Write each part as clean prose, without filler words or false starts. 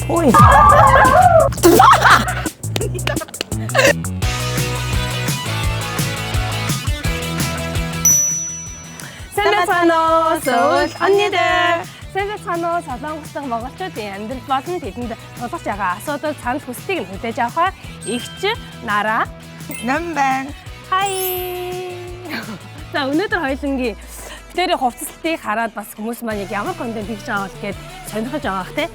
오이. 샌드위치노 서울 언니들. 샌드위치노 солонгослог монголчуудын амьдрал болон тэдэнд тулгарч байгаа асуудал санал хүсдгийг мэдээж авахаар игч нараа 남반. хай. За өнөөдөр хоёулангийн тэр хувцаслтыг хараад бас хүмүүс маань яг ямар контент хийж байгаа бол гээд сонирхож байгаа бах те.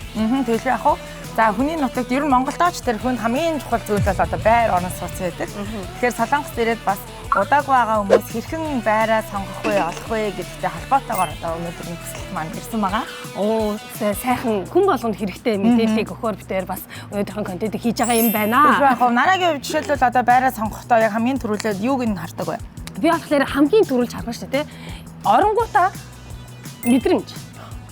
Тэгж яах вэ? За хүний нутагт ер нь Монголдооч тэр хүнд хамгийн чухал зүйл бол одоо байр орон сууц байдаг. Тэгэхээр Солонгос дээрээ бас удаагүй байгаа хүмүүс хэрхэн байраа сонгох вэ, олох вэ гэдэгтэй холбоотойгоор одоо өнөөдрийн хүсэлт маань ирсэн байгаа. Оо сайхан хүн болгонд хэрэгтэй мэдээллийг өгөхөөр битээр бас өнөөдрийн контентыг хийж байгаа юм байна. Яг нь нарагийн хувьд жишээлбэл одоо байраа сонгохдоо яг хамгийн түрүүлээд юуг нь хардаг вэ? Би болохоор хамгийн түрүүлж харах шүү дээ. Оронгуудаа мэдрэмж.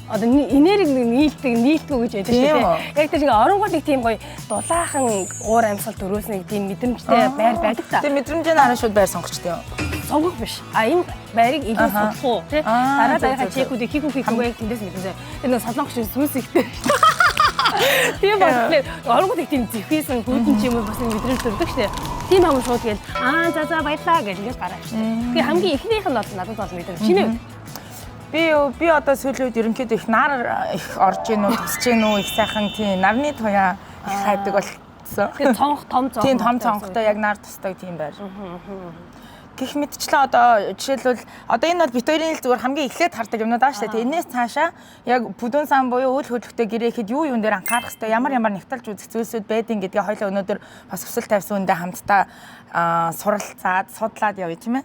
Одоо энерги нийлдэг гэж байдаг шүү дээ. Яг тэр оронгууд нэг тийм гоё дулаахан уур амьсгал төрүүлсэн нэг тийм мэдрэмжтэй байр байдаг та. Тэр мэдрэмжээ хараа шууд байр сонгочтой юу? Сонгох биш. Энэ байрыг илүү сонгох уу тий? Дараа дараагийн чекүүдийг хийх тэндээс мэдэн. Тэр нэг солонгоч сүнс ихтэй. Тийм болохоор оронгууд их тийм зэвхийсэн хүүдэн ч юм уу бас мэдрэмж төрдөг шүү дээ. Тийм юм шууд гээл за баярлаа гэж ингэж гараа шүү дээ. Тэгээ хамгийн ихнийх нь бол надад бол мэдрэмж. Чиний үед би одоо сүүлийн үед ерөнхийдөө их нар их орж гин үү, тусч гин үү, их сайхан тийм нарны туяа их хайдаг болсон. тэгээ цонх том цонх. Тийм том цонхтой яг нар тусдаг тийм байр. Гэх мэтчлэн одоо жишээлбэл одоо энэ бол бит хоёрын зүгээр хамгийн эхлээд хардаг юмнууд аа шүү дээ. Энээс цаашаа яг бүдүүн сан буюу үйл хөдлөлтөд гэрээхэд юун дээр анхаарах хэрэгтэй, ямар нэгталж үзэх зүйлсүүд байдгийг гэдгээ хоёлаа өнөөдөр бас хүсэл тавьсан үндэ хамтдаа суралцаад, судлаад явъя тийм ээ.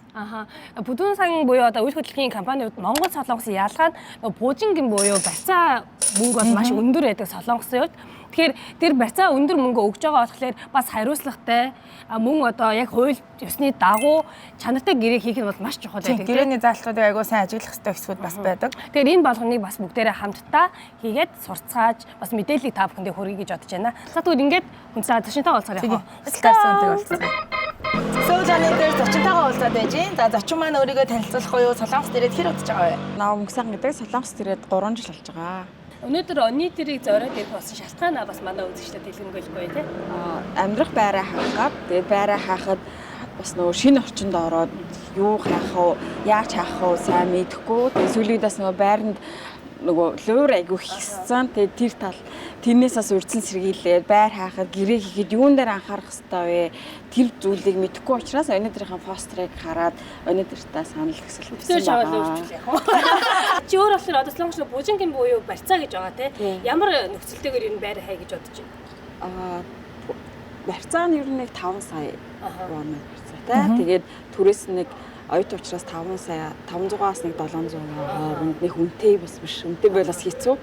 Бүдүүн сан буюу одоо үйл хөдлөлийн компаниуд Монгол Солонгосын ялгаа нь буужингийн буюу барьцаа мөнгө бол маш өндөр байдаг Солонгосын үед. Тэгэхээр тэр барьцаа өндөр мөнгө өгж байгаа болохоор бас хариуцлагатай мөн одоо яг хууль ёсны дагуу чанартай гэрээ хийх нь бол маш чухал байдаг. Гэрээний заалтуудыг айгуу сайн ажиглах хэрэгтэй хэсгүүд бас байдаг. Тэгэхээр энэ болгоныг бас бүгдээрээ хамтдаа хийгээд сурцгааж бас мэдээллийг та бүхэндээ хүргэе гэж бодож байна. За тэгвэл ингээд хүнсээ зочинтойгоо уулзах явах. Сүүлийн дээр зочинтойгоо уулзаад байж. За зочин маань өөрийгөө танилцуулах уу, Солонгос дээрээ хэр удаж байгаа вэ? Наа өнгөсөн гэдэг Солонгос дээрээ 3 жил болж байгаа. Өнөөдөр оны дэрийг зориод ирэх болсон шалтгаанаа бас манай үзэгчдэд хэлгэнгэлгүй тий. Амьдрах байраа хаахад тэгээд байраа хаахад бас нөгөө шинэ орчинд ороод юу хаах вэ, яаж хаах вэ сайн мэдэхгүй. Тэгээд сүүлийн үеэс нөгөө байранд нөгөө луур айгу хийсэн. Тэгээд тэр тал тэрнээс бас үрдсэн сэргийлээд байр хаахад гэрээ хийхэд юун дээр анхаарах хэрэгтэй вэ? Тэр зүйлийг мэдэхгүй учраас өнөөдрийнхээ пострыг хараад өнөөдөртөө санал хүсэл өгсөн байна. Чи өөр болохоор одоо Солонгос буужингийн буюу барьцаа гэж байгаа тий. Ямар нөхцөлтэйгээр ер нь байр хай гэж бодож байна? Барьцаа нь ер нь нэг 5 сая вон барьцаатай. Тэгээд түрээс нэг оюут учраас 5 сая 500-аас нэг 700 хооронд нэг үнэтэй бас биш. Үнэтэй байл бас хэцүү.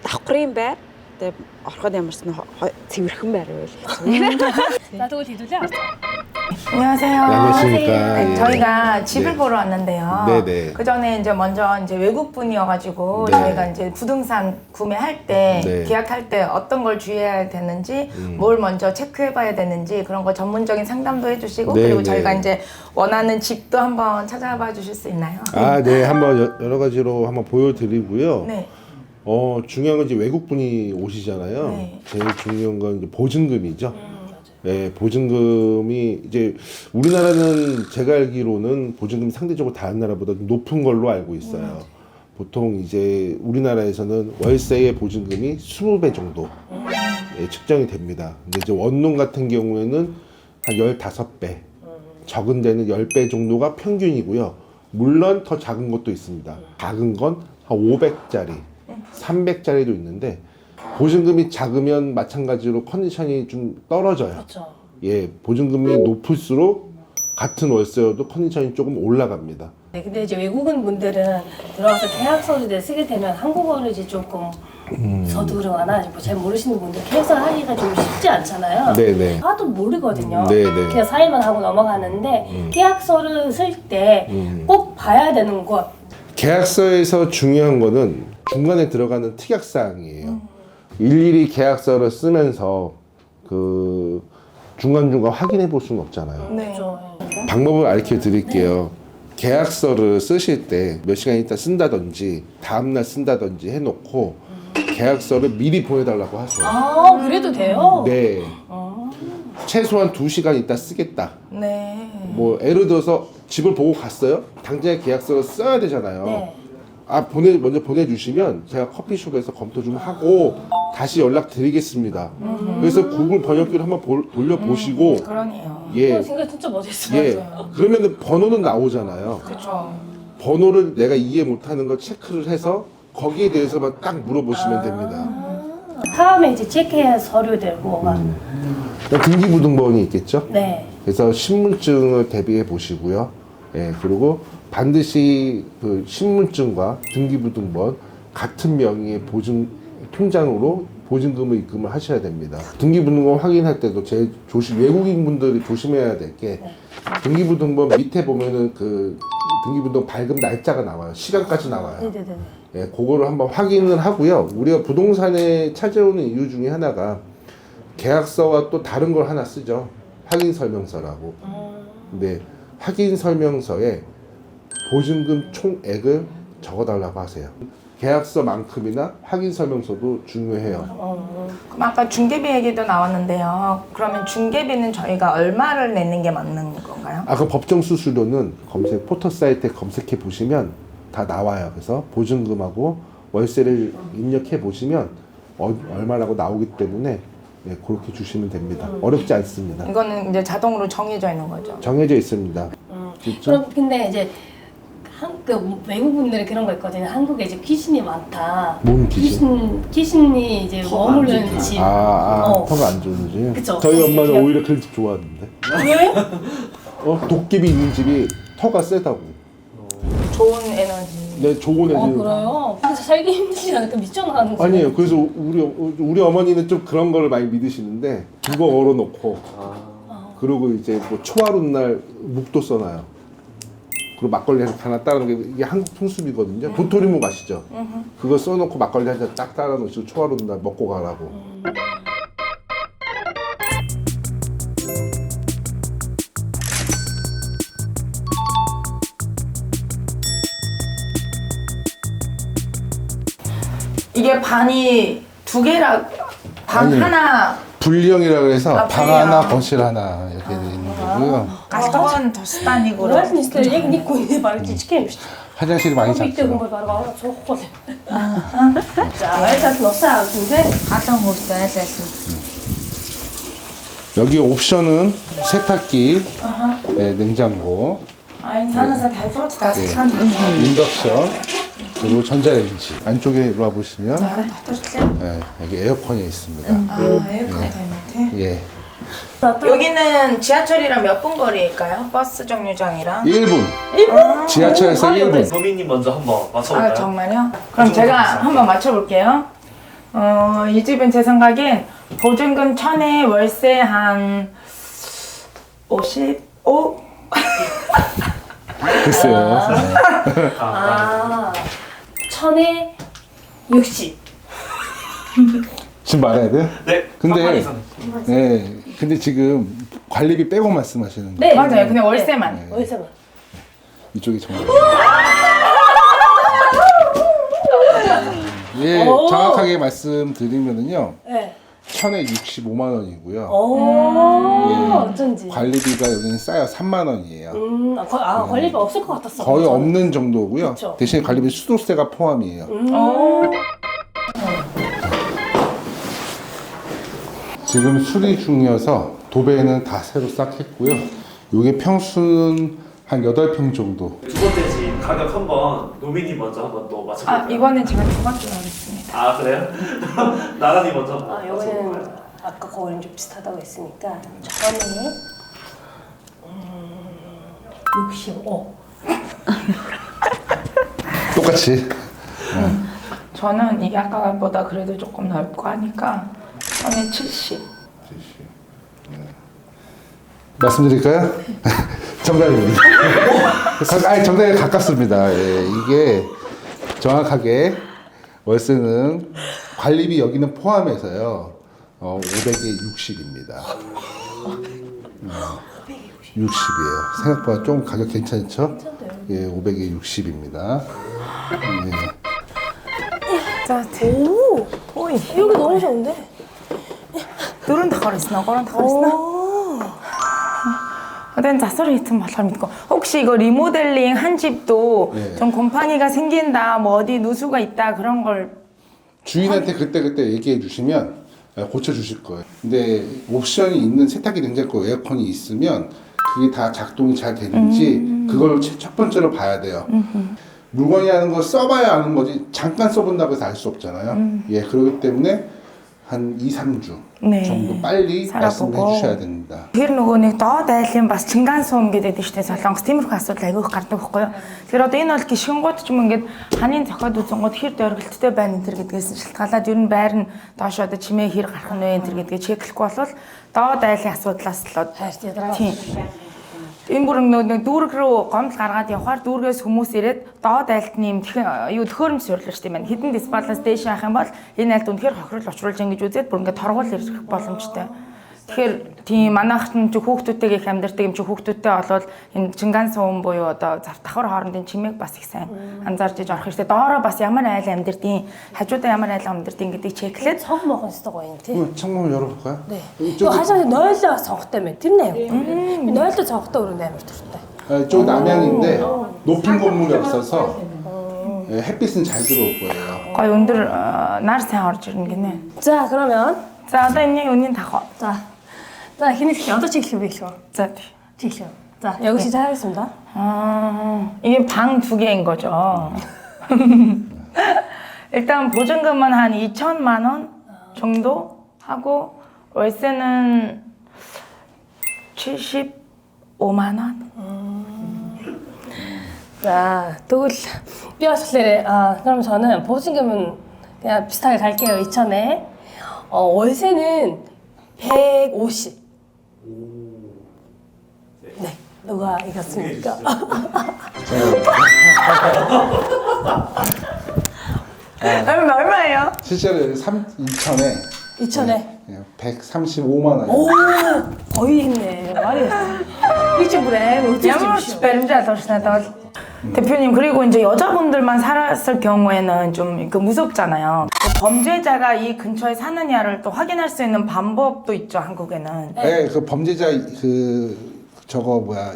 Давхрын байр. Тэгээд ороход ямарсан цэвэрхэн байр байл хэцүү. За тэгвэл хэдүүлээ. 안녕하세요. 안녕하십니까. 저희가 집을 보러 왔는데요. 네네. 그 전에 이제 먼저 이제 외국 분이어가지고 네. 저희가 이제 부동산 구매할 때 네. 계약할 때 어떤 걸 주의해야 되는지 뭘 먼저 체크해봐야 되는지 그런 거 전문적인 상담도 해주시고 네, 그리고 네. 저희가 이제 원하는 집도 한번 찾아봐 주실 수 있나요? 네, 한번 여러 가지로 한번 보여드리고요. 네. 중요한 건 이제 외국분이 오시잖아요. 네. 제일 중요한 건 이제 보증금이죠. 네, 보증금이 이제 우리나라는 제가 알기로는 보증금이 상대적으로 다른 나라보다 높은 걸로 알고 있어요. 보통 이제 우리나라에서는 월세의 보증금이 20배 정도 측정이 됩니다. 근데 이제 원룸 같은 경우에는 한 15배, 적은 데는 10배 정도가 평균이고요. 물론 더 작은 것도 있습니다. 작은 건 한 500짜리, 300짜리도 있는데 보증금이 작으면 마찬가지로 컨디션이 좀 떨어져요. 그렇죠. 예, 보증금이 높을수록 같은 월세여도 컨디션이 조금 올라갑니다. 네, 근데 이제 외국인 분들은 들어가서 계약서를 쓰게 되면 한국어를 이제 조금 서두르거나 잘 모르시는 분들 계약서하기가 좀 쉽지 않잖아요. 네네. 하도 모르거든요. 네네. 그냥 사인만 하고 넘어가는데 계약서를 쓸 때 꼭 봐야 되는 것. 계약서에서 중요한 거는 중간에 들어가는 특약사항이에요. 일일이 계약서를 쓰면서 그 중간중간 확인해 볼 수는 없잖아요. 네. 방법을 알려 드릴게요. 계약서를 쓰실 때 몇 시간 있다 쓴다든지 다음날 쓴다든지 해놓고 계약서를 미리 보내달라고 하세요. 아, 그래도 돼요? 네. 최소한 2시간 있다 쓰겠다. 네. 뭐 예를 들어서 집을 보고 갔어요. 당장에 계약서를 써야 되잖아요. 네. 먼저 보내주시면 제가 커피숍에서 검토 좀 하고 다시 연락드리겠습니다. 그래서 구글 번역기를 한번 돌려보시고 그러네요. 예, 생각 진짜 멋있어요. 예. 그러면 번호는 나오잖아요. 그렇죠. 번호를 내가 이해 못하는 걸 체크를 해서 거기에 대해서만 딱 물어보시면 됩니다. 다음에 이제 체크해야 할 서류들 뭐가. 등기부등본이 있겠죠? 네. 그래서 신분증을 대비해 보시고요. 예, 그리고 반드시 그 신분증과 등기부등본 같은 명의의 통장으로 보증금을 입금을 하셔야 됩니다. 등기부등본 확인할 때도 외국인 분들이 조심해야 될 게 등기부등본 밑에 보면은 그 등기부등본 발급 날짜가 나와요. 시간까지 나와요. 네네네. 예, 그거를 한번 확인을 하고요. 우리가 부동산에 찾아오는 이유 중에 하나가 계약서와 또 다른 걸 하나 쓰죠. 확인 설명서라고. 근데 확인 설명서에 보증금 총액을 적어달라고 하세요. 계약서만큼이나 확인 설명서도 중요해요. 그럼 아까 중개비 얘기도 나왔는데요. 그러면 중개비는 저희가 얼마를 내는 게 맞는 건가요? 아까 법정 수수료는 포털 사이트에 검색해 보시면 다 나와요. 그래서 보증금하고 월세를 입력해 보시면 얼마라고 나오기 때문에 네, 그렇게 주시면 됩니다. 어렵지 않습니다. 이거는 이제 자동으로 정해져 있는 거죠. 정해져 있습니다. 그렇죠? 그럼 근데 이제 그 외국 분들이 그런 거 있거든요. 한국에 이제 귀신이 많다. 뭔 귀신? 귀신이 이제 머무르는 집. 터가 안 좋은지. 그쵸. 저희 엄마는 오히려 그런 집 좋아하는데. 왜? 도깨비 있는 집이 터가 세다고. 좋은 에너지. 네, 좋은 애들. 그래요? 근데 살기 힘들지 않을까? 미쳐나가는 거 아니에요. 그래서 우리 어머니는 좀 그런 거를 많이 믿으시는데 그거 얼어놓고 그리고 이제 뭐 초하룻 날 묵도 써놔요. 그리고 막걸리 하나 따르는 게 이게 한국 풍습이거든요. 도토리묵 아시죠? 그거 써놓고 막걸리 한 잔 딱 따라 놓으시고 초하룻 날 먹고 가라고. 이게 반이 두 개라 방 아니요. 하나 분리형이라고 해서 아, 방 분리형. 하나, 거실 하나 이렇게 돼 있는 거고요. 가스건 더스타니고. 뭐라는 있어요? 얘기 니고 있는 말을 지키게 화장실이 많이 밑에 작죠. 공부 바로 가라 좋거든. 자, 일단 넣자. 근데 가정 호스텔 여기 옵션은 세탁기, 네, 냉장고, 아니 하나사 다 풀어도 다 네. 산. 인덕션, 그리고 전자레인지. 안쪽에 와 보시면 놔두실래요? 네, 여기 에어컨이 있습니다. 에어컨 되는데. 예, 여기는 지하철이랑 몇 분 거리일까요? 버스 정류장이랑. 1분. 지하철에서 1분. 도민님 먼저 한번 맞춰볼까요? 아 정말요? 그럼 제가 한번 맞춰볼게요. 이 집은 제 생각엔 보증금 1,000에 월세 한 55? 글쎄요. 네. 아, 1000에 60. 지금 말해야 돼요? 네. 근데 깜빡이 선. 네, 근데 지금 관리비 빼고 말씀하시는 거. 네. 맞아요. 그냥 월세만. 월세만. 이쪽이 정말. 예, 오. 정확하게 말씀드리면은요. 네. 1,000에 65만 원이고요. 오, 어쩐지. 관리비가 여기는 싸요. 3만 원이에요. 관리비 없을 것 같았어. 거의 저는. 없는 정도고요. 그쵸. 대신 관리비 수도세가 포함이에요. 지금 수리 중이어서 도배는 다 새로 싹 했고요. 요게 평수는 한 8평 정도. 두 번째 집 가격 한번 노민님 먼저 한번 또 맞춰볼까요? 이거는 제가 두 번째 하겠습니다. 아 그래요? 나란히 먼저 요거는 맞춰볼까요? 아까 거랑 좀 비슷하다고 했으니까 1000에 65. 똑같이. 저는 이게 아까보다 그래도 조금 넓고 하니까 1,000에 70. 말씀드릴까요? 정답입니다. 정답에 가깝습니다. 예, 이게 정확하게 월세는 관리비 여기는 포함해서요. 500에 60입니다. 60이에요. 생각보다 좀 가격 괜찮죠? 예, 500에 60입니다. 예. 자, 오, Ой. 여기 너무 좋은데? 4 давхар 있나? 3 давхар 있나? 근데 засвар хийсэн болохоор мэдгүй. 혹시 이거 리모델링 한 집도 네. 좀 곰팡이가 생긴다, 뭐 어디 누수가 있다 그런 걸 주인한테 그때 얘기해 주시면 고쳐 주실 거예요. 근데 옵션이 있는 세탁기, 냉장고, 에어컨이 있으면 그게 다 작동이 잘 되는지 그걸 첫 번째로 봐야 돼요. 물건이라는 거 써봐야 아는 거지 잠깐 써본다고 해서 알 수 없잖아요. 예, 그렇기 때문에 한 2, 3주 네. 정도 빨리 말씀해 살아보고. 주셔야 됩니다. Тэр нөгөө нэг доод айлын бас чинган суум гэдэг нь шүү дээ. Солонгос тиймэрхүү асуудал айгүйх гардаг байхгүй юу. Тэгэхээр одоо энэ бол гişгэнгууд ч юм ингээд ханийн зохиод үзэнгууд хэр дөргөлттэй байна энэ төр гэдгээс шалтгаалаад ер нь байр нь доош одоо чимээ хэр гарах нь вэ энэ төр гэдгээ чеклэхгүй болвол доод айлын асуудлаас л Хайрт ядраа. тийм. Энэ бүр нэг дүүрэг рүү гомдол гаргаад явхаар дүүргээс хүмүүс ирээд доод айлт нэм юу төхөөрөмж сурлаа шүү дээ маань. Хідэн дисбаланс дээш яах юм бол энэ айлт үнэхээр хохирол учруулж ингэж үзээд бүр ингээд торгуул ирэх боломжтой. Тэгэхээр тийм манайхт нь ч хүүхдүүдтэйг их амьдардаг юм чи хүүхдүүдтэй болвол энэ чинган суум буюу одоо давхар хоорондын чимээг бас их сайн анзаарч иж орох хэрэгтэй. Доороо бас ямар айл амьдардیں۔ хажуудаа ямар айл амьдардیں гэдгийг чеклээд Цог мохон өстой гоё юм тий. 창문 열어볼까요? 네. 이거 하셔서 нойлоо цонхтой байна. Тэр нэ. Би нойлоо цонхтой өрөөнд амар дуртай. 이쪽 남향인데 높은 건물이 없어서 햇빛은 잘 들어올 거예요. гой өндөр нар сайн орж ирнэ гинэ. 자, 그러면 За одоо энэ үнийн тахаа. 자, хинэ хэлэх одоо чи хэлэх үү хэлэх үү? За чи хэлэх үү? 자, 여기 시작하겠습니다. 이게 방 2개인 거죠. 일단 보증금은 한 2천만 원 정도 하고 월세는 75만 원. 자, тэгвэл би болохоор 그럼 저는 보증금은 그냥 비슷하게 갈게요. 2천에. 월세는 150. 네. 누가 이겼습니까? 얼마예요? 실제로 2천에 2천에. 135만 원이에요. 오, 거의 했네. 말이 일찍 그래. ямар ч баримжаа олж надад бол 대표님 그리고 이제 여자분들만 살았을 경우에는 좀 그 무섭잖아요. 범죄자가 이 근처에 사느냐를 또 확인할 수 있는 방법도 있죠 한국에는. 네, 그 범죄자 그 저거 뭐야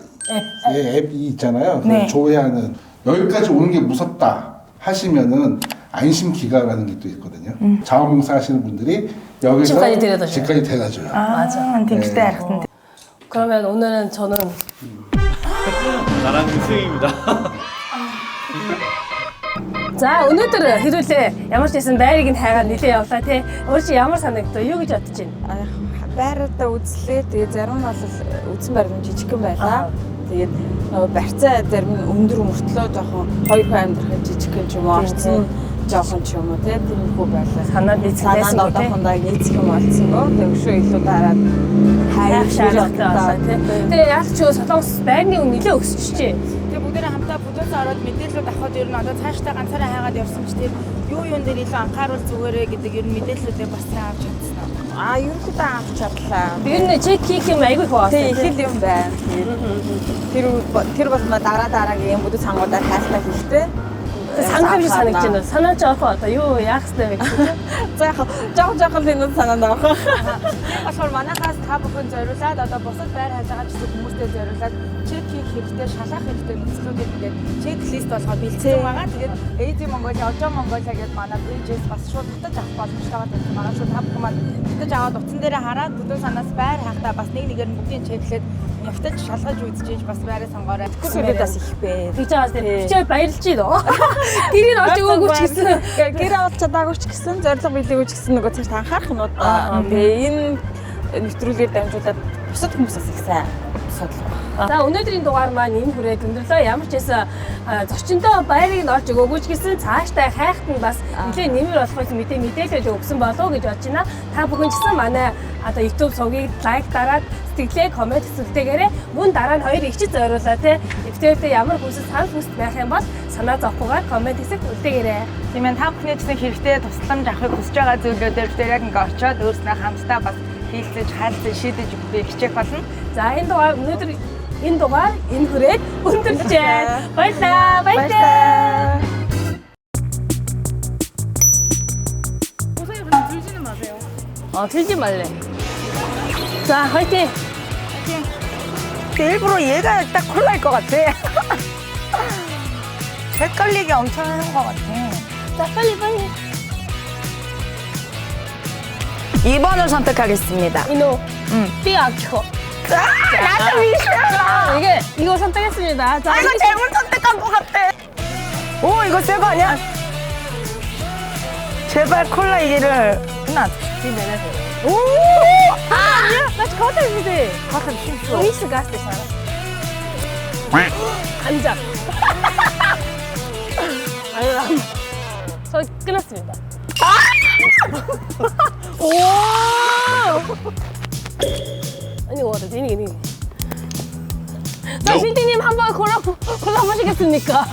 앱이 있잖아요. 그 네. 조회하는 여기까지 오는 게 무섭다 하시면은 안심 기가라는 게 또 있거든요. 자원봉사 하시는 분들이 여기서 집까지 데려다 줘요. 집까지 데려다 줘요. 맞아. 딩크대 알았는데. 그러면 오늘은 저는 나랑 수영입니다. 자, өнөөдөр хэрүүлээ ямар ч байсан байрыг нь хайгаад нэлээ явлаа тий. Өөр чи ямар санагдав? Юу гэж бодож байна? Байруудаа үзлээ. Тэгээд зарим нь бол үзсэн байр нь жижигхэн байлаа. Тэгээд нөгөө барьцаа зарим нь өндөр мөртлөө жоохон хоёр хүн амьдрахад жижигхэн ч юм уу орцсон жоохон ч юм уу тиймэрхүү байлаа. Санаад нийцгэлээсэн үү тий. Одоохондоо нийцгэн болсон гоо. Тэгээд өшөө илүү дараад хайр шаардлага болоо тий. Тэгээ яг ч солонгос байрны үн нэлээ өсчихжээ. Тэгээ бүгдээрээ хамтаа бүдүүнс ороод мэдээлэлүүд авахд ер нь одоо цаашдаа ганцаараа хайгаад явсан ч тийм юу дээр илүү анхааруул зүгээрээ гэдэг ер нь мэдээллүүдээ бас сайн авч чадсан. ерөнхийдөө авч чадлаа. Ер нь чек хийх юм айгүй хөө. Тэг их л юм байна. Тэр бол дараагийн бүдүү цангуудаар тайлбар хийхдээ 상담 시 санагдаж байна. санаач авах одоо юу яах ёстой вэ гэж. За яг жоохон л энэ санаанд байгаа. болохоор манайхаас та бүхэн зориулаад одоо бусад байр хайж байгаа ч гэсэн хүмүүстэй зориулаад чек хийх хэрэгтэй, шалгах хэрэгтэй нөхцлүүдэд ингээд чек лист болгоод бэлдсэн байгаа. Тэгээд AZ Mongolia, Ожоо Mongolia гэдэг манай пэйжээс бас шууд татаж авах боломжтой байгаа. Манай шууд та бүхэн маань татаж аваад утсан дээрээ хараад бүдүүн санаас байр хайхтаа бас нэг нэгээр нь бүгдийг чеклээд нягтаж шалгаж үзчихэж бас байраа сонгоорой. Күсэлүүд бас их бэ. гэж байгаа тийм. Бичээ баярлж байна. Гэрийн орж өгөөгүй ч гэсэн гэр авч чадаагүй ч гэсэн зориг билээгүй ч гэсэн нөгөө цааш анхаарах нь удаа. Тэгээ энэ нэвтрүүлгээр дамжуулаад бусад хүмүүсээс их сайн судлах. За өнөөдрийн дугаар маань энэ хүрээд өндөрлөө. Ямар ч байсан зочиндоо байрыг нь орж өгөөгүй ч гэсэн цаашдаа хайхт нь бас нэлээд нэмэр болох юм мэдээлэл өгсөн болов гэж бодож байна. Та бүхэн ч гэсэн манай одоо YouTube сувгийг лайк дараад сэтгэлээ комент хэсэгтэйгээрээ мөн дараа нь хоёр ихчид зориулаа тий. Эвтэртэй ямар хүсэл санал хүсэл байх юм бол санаа зовхгүйгээр комент хэсэгт үлдээгээрэй. Тийм ээ та бүхний гэсэн хэрэгтэй тусламж авахыг хүсэж байгаа зүйлүүдээр бид яг ингээ очиод өөрснөө хамтдаа бас хийлцэж хайлтж шийдэж өгөхийг хичээх болно. За энэ дугаар энэ хүрээд өндөрлжээ. Баярлалаа. Баярлалаа. 들지 말래. 자, 화이팅! 근데 일부러 얘가 딱 콜라일 것 같아. 헷갈리게 엄청 하는 것 같아. 자, 빨리. 2번을 선택하겠습니다. 이노, 삐아켜. 나도 미쳐요. 이거 선택했습니다. 자, 아, 이거 잘못 선택한 것 같아. 오, 이거 새 거 아니야? 제발 콜라 이기를. 나 지금 내내세요. 오! 아니야! 나 가타입니다. 가슴 심쇼. 오이스 가스트 잘. 간장. 아유, 저 끝났습니다. 오! 아니, 와다, 니니. 자, 신디님 한번 골라 보시겠습니까?